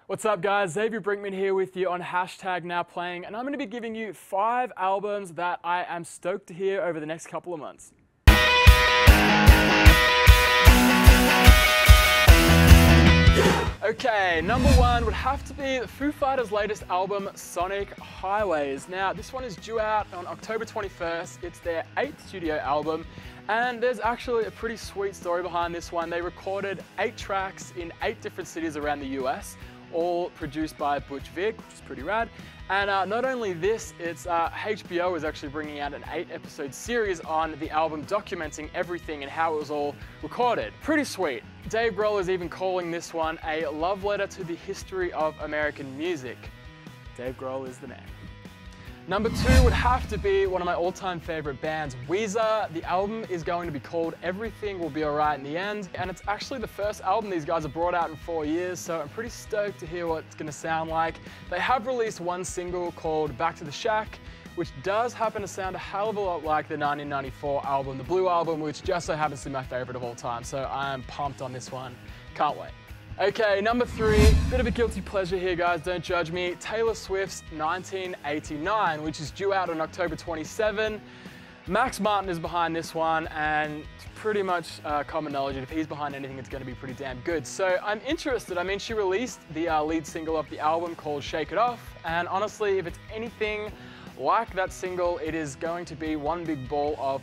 What's up guys, Xavier Brinkman here with you on #NowPlaying, and I'm going to be giving you 5 albums that I am stoked to hear over the next couple of months. Okay, number 1 would have to be the Foo Fighters' latest album, Sonic Highways. Now, this one is due out on October 21st. It's their 8th studio album, and there's actually a pretty sweet story behind this one. They recorded 8 tracks in 8 different cities around the US, all produced by Butch Vig, which is pretty rad. And not only this, it's HBO is actually bringing out an 8-episode series on the album documenting everything and how it was all recorded. Pretty sweet. Dave Grohl is even calling this one a love letter to the history of American music. Dave Grohl is the man. Number 2 would have to be one of my all-time favorite bands, Weezer. The album is going to be called Everything Will Be Alright in the End, and it's actually the first album these guys have brought out in 4 years, so I'm pretty stoked to hear what it's going to sound like. They have released one single called Back to the Shack, which does happen to sound a hell of a lot like the 1994 album, the Blue Album, which just so happens to be my favorite of all time, so I'm pumped on this one. Can't wait. Okay, number 3, bit of a guilty pleasure here guys, don't judge me. Taylor Swift's 1989, which is due out on October 27. Max Martin is behind this one, and it's pretty much common knowledge that if he's behind anything, it's going to be pretty damn good. So I'm interested. I mean, she released the lead single of the album called Shake It Off, and honestly, if it's anything like that single, it is going to be one big ball of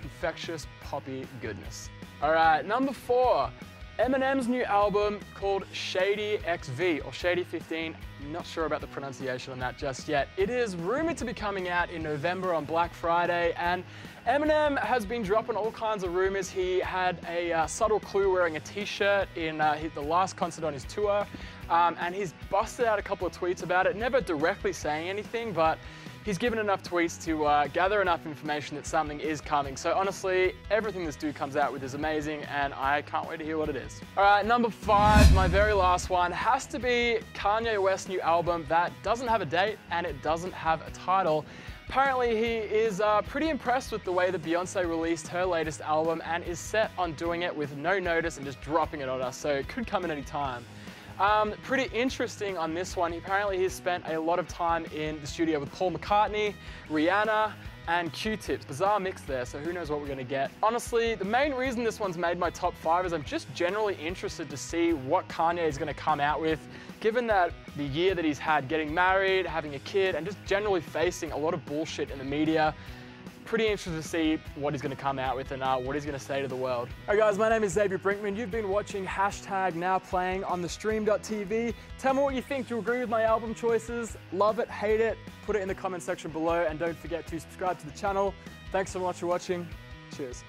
infectious poppy goodness. All right, number 4. Eminem's new album called Shady XV, or Shady 15, I'm not sure about the pronunciation on that just yet. It is rumored to be coming out in November on Black Friday, and Eminem has been dropping all kinds of rumors. He had a subtle clue wearing a t-shirt in the last concert on his tour, and he's busted out a couple of tweets about it, never directly saying anything, but he's given enough tweets to gather enough information that something is coming. So honestly, everything this dude comes out with is amazing, and I can't wait to hear what it is. All right, number 5, my very last one, has to be Kanye West's new album that doesn't have a date and it doesn't have a title. Apparently he is pretty impressed with the way that Beyonce released her latest album and is set on doing it with no notice and just dropping it on us, so it could come at any time. Pretty interesting on this one. Apparently he's spent a lot of time in the studio with Paul McCartney, Rihanna, and Q-Tips. Bizarre mix there, so who knows what we're going to get. Honestly, the main reason this one's made my top 5 is I'm just generally interested to see what Kanye is going to come out with, given that the year that he's had, getting married, having a kid, and just generally facing a lot of bullshit in the media. Pretty interested to see what he's going to come out with and what he's going to say to the world. All right guys, my name is Xavier Brinkman. You've been watching #NowPlaying on theStreamtv. Tell me what you think. Do you agree with my album choices? Love it, hate it? Put it in the comment section below, and don't forget to subscribe to the channel. Thanks so much for watching. Cheers.